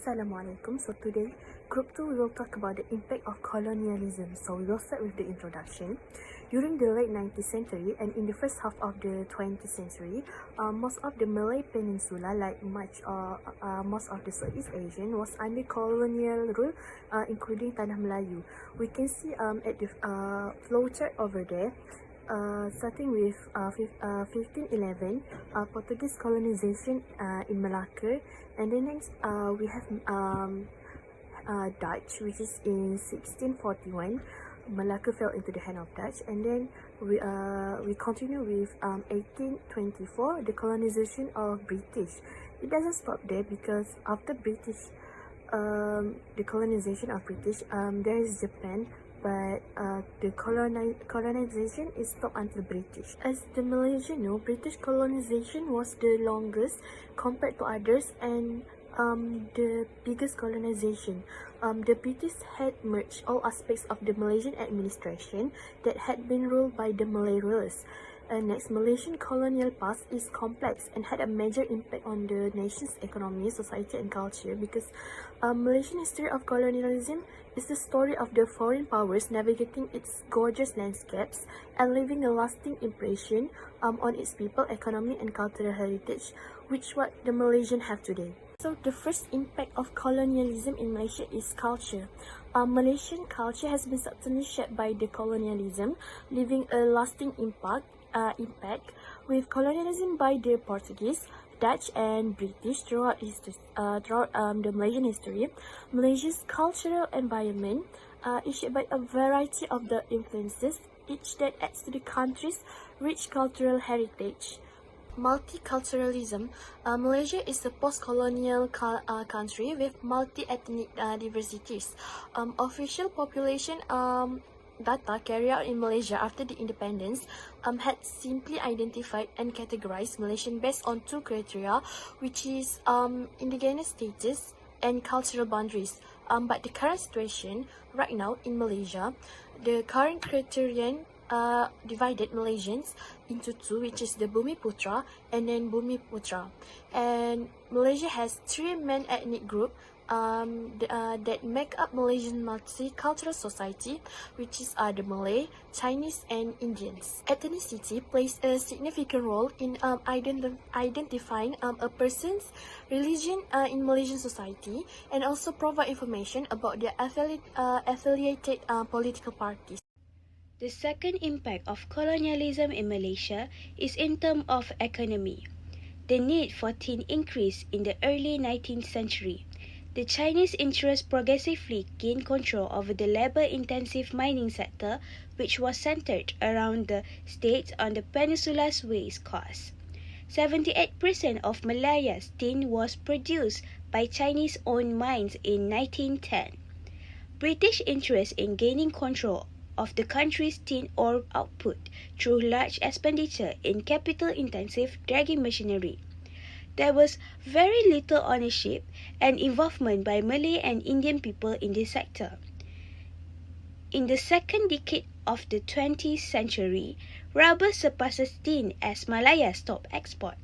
Assalamualaikum. So today, group 2, we will talk about the impact of colonialism. So we will start with the introduction. During the late 19th century and in the first half of the 20th century, most of the Malay Peninsula, like most of the Southeast Asian, was under colonial rule, including Tanah Melayu. We can see at the flow chart over there. Starting with 1511, Portuguese colonization in Malacca, and then next we have Dutch, which is in 1641. Malacca fell into the hand of Dutch, and then we continue with 1824, the colonization of British. It doesn't stop there because after British, the colonization of British, there is Japan. But the colonization is stopped until British. As the Malaysians know, British colonization was the longest compared to others and the biggest colonization. The British had merged all aspects of the Malaysian administration that had been ruled by the Malay rulers. Next, Malaysian colonial past is complex and had a major impact on the nation's economy, society and culture because Malaysian history of colonialism is the story of the foreign powers navigating its gorgeous landscapes and leaving a lasting impression on its people, economy and cultural heritage, which what the Malaysians have today. So the first impact of colonialism in Malaysia is culture. Malaysian culture has been substantially shaped by the colonialism, leaving a lasting impact with colonialism by the Portuguese, Dutch and British throughout the Malaysian history. Malaysia's cultural environment is shaped by a variety of the influences, each that adds to the country's rich cultural heritage. Multiculturalism. Malaysia is a post-colonial country with multi-ethnic diversities. Official population data carried out in Malaysia after the independence had simply identified and categorized Malaysian based on two criteria, which is indigenous status and cultural boundaries. But the current situation right now in Malaysia, the current criterion divided Malaysians into two, which is the Bumi Putra and then Bumi Putra. And Malaysia has three main ethnic groups that make up Malaysian multicultural society, which is the Malay, Chinese and Indians. Ethnicity plays a significant role in identifying a person's religion in Malaysian society and also provide information about their affiliated political parties. The second impact of colonialism in Malaysia is in terms of economy. The need for tin increased in the early 19th century. The Chinese interests progressively gained control over the labor-intensive mining sector, which was centered around the states on the peninsula's west coast. 78% of Malaya's tin was produced by Chinese-owned mines in 1910. British interest in gaining control of the country's tin ore output through large expenditure in capital-intensive dragging machinery. There was very little ownership and involvement by Malay and Indian people in this sector. In the second decade of the 20th century, rubber surpasses tin as Malaya's top export.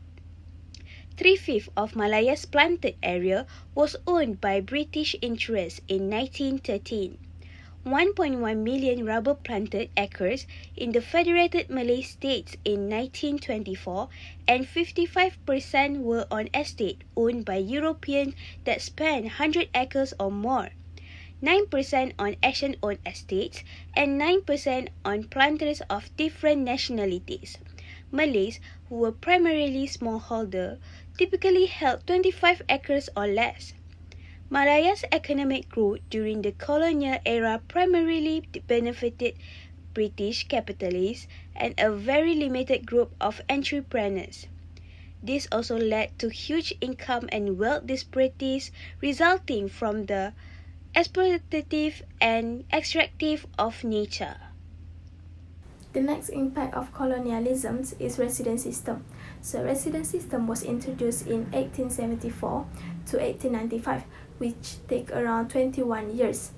3/5 of Malaya's planted area was owned by British interests in 1913. 1.1 million rubber planted acres in the Federated Malay States in 1924 and 55% were on estate owned by Europeans that spanned 100 acres or more, 9% on Asian-owned estates and 9% on planters of different nationalities. Malays, who were primarily smallholder, typically held 25 acres or less. Malaya's economic growth during the colonial era primarily benefited British capitalists and a very limited group of entrepreneurs. This also led to huge income and wealth disparities resulting from the exploitative and extractive of nature. The next impact of colonialism is residence system. So residence system was introduced in 1874 to 1895, which take around 21 years.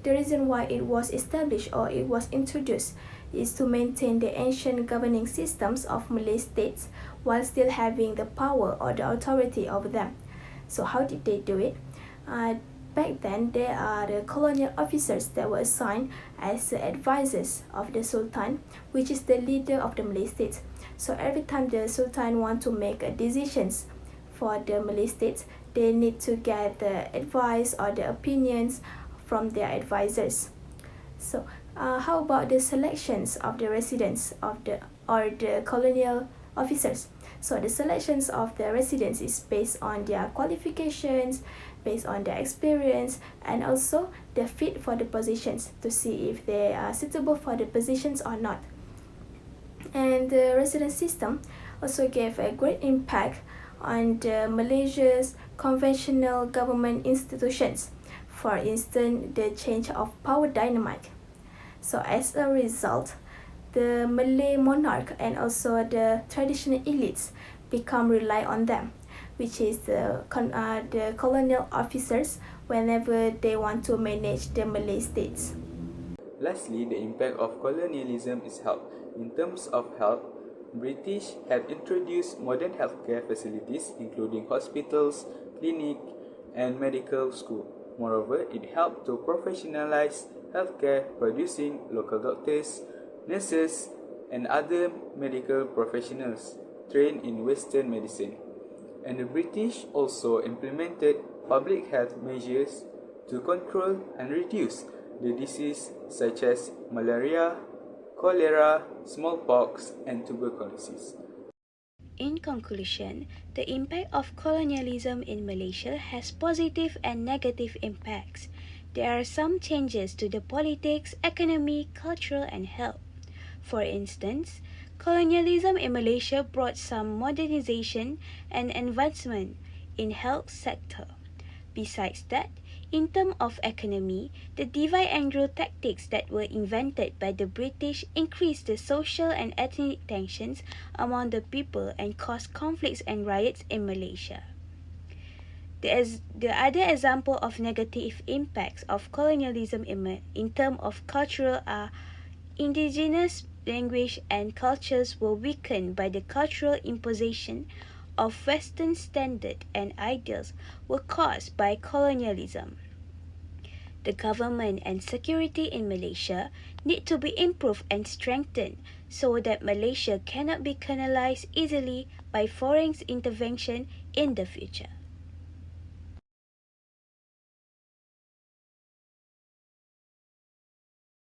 The reason why it was established or it was introduced is to maintain the ancient governing systems of Malay states while still having the power or the authority over them. So how did they do it? Back then, there are the colonial officers that were assigned as the advisors of the Sultan, which is the leader of the Malay states. So every time the Sultan want to make decisions for the Malay states, they need to get the advice or the opinions from their advisors. So how about the selections of the residents of the colonial officers? So the selections of the residents is based on their qualifications, based on their experience, and also the fit for the positions to see if they are suitable for the positions or not. And the resident system also gave a great impact on the Malaysia's conventional government institutions. For instance, the change of power dynamic. So as a result, the Malay monarch and also the traditional elites become rely on them, which is the colonial officers whenever they want to manage the Malay states. Lastly, the impact of colonialism is health. In terms of health, British had introduced modern healthcare facilities including hospitals, clinic, and medical school. Moreover, it helped to professionalize healthcare, producing local doctors, nurses, and other medical professionals trained in Western medicine. And the British also implemented public health measures to control and reduce the disease such as malaria, cholera, smallpox, and tuberculosis. In conclusion, the impact of colonialism in Malaysia has positive and negative impacts. There are some changes to the politics, economy, culture, and health. For instance, colonialism in Malaysia brought some modernization and advancement in health sector. Besides that, in terms of economy, the divide and rule tactics that were invented by the British increased the social and ethnic tensions among the people and caused conflicts and riots in Malaysia. The other example of negative impacts of colonialism in terms of cultural are indigenous language and cultures were weakened by the cultural imposition of Western standards and ideals were caused by colonialism. The government and security in Malaysia need to be improved and strengthened so that Malaysia cannot be colonized easily by foreign intervention in the future.